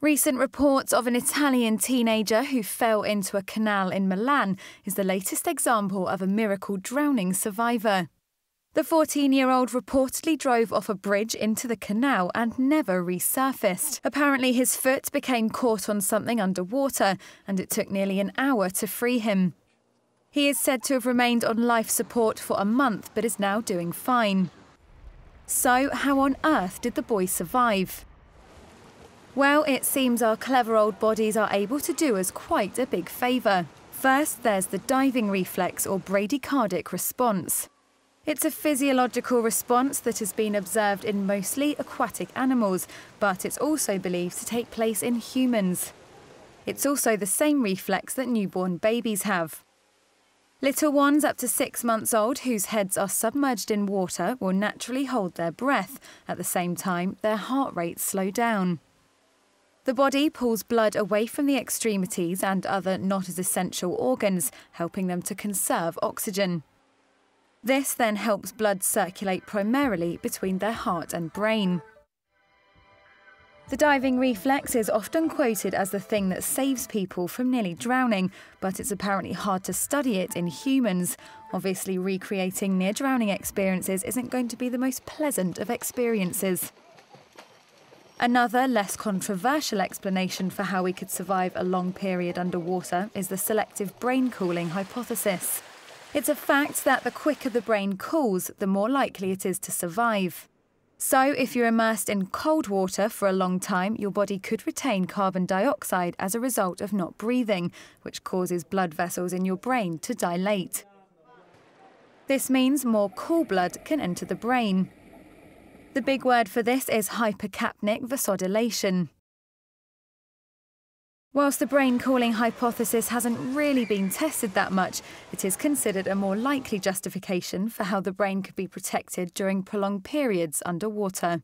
Recent reports of an Italian teenager who fell into a canal in Milan is the latest example of a miracle drowning survivor. The 14-year-old reportedly drove off a bridge into the canal and never resurfaced. Apparently his foot became caught on something underwater and it took nearly an hour to free him. He is said to have remained on life support for a month but is now doing fine. So how on earth did the boy survive? Well, it seems our clever old bodies are able to do us quite a big favour. First, there's the diving reflex or bradycardic response. It's a physiological response that has been observed in mostly aquatic animals, but it's also believed to take place in humans. It's also the same reflex that newborn babies have. Little ones up to 6 months old whose heads are submerged in water will naturally hold their breath. At the same time, their heart rates slow down. The body pulls blood away from the extremities and other not as essential organs, helping them to conserve oxygen. This then helps blood circulate primarily between their heart and brain. The diving reflex is often quoted as the thing that saves people from nearly drowning, but it's apparently hard to study it in humans. Obviously, recreating near-drowning experiences isn't going to be the most pleasant of experiences. Another, less controversial explanation for how we could survive a long period underwater is the selective brain cooling hypothesis. It's a fact that the quicker the brain cools, the more likely it is to survive. So, if you're immersed in cold water for a long time, your body could retain carbon dioxide as a result of not breathing, which causes blood vessels in your brain to dilate. This means more cool blood can enter the brain. The big word for this is hypercapnic vasodilation. Whilst the brain cooling hypothesis hasn't really been tested that much, it is considered a more likely justification for how the brain could be protected during prolonged periods underwater.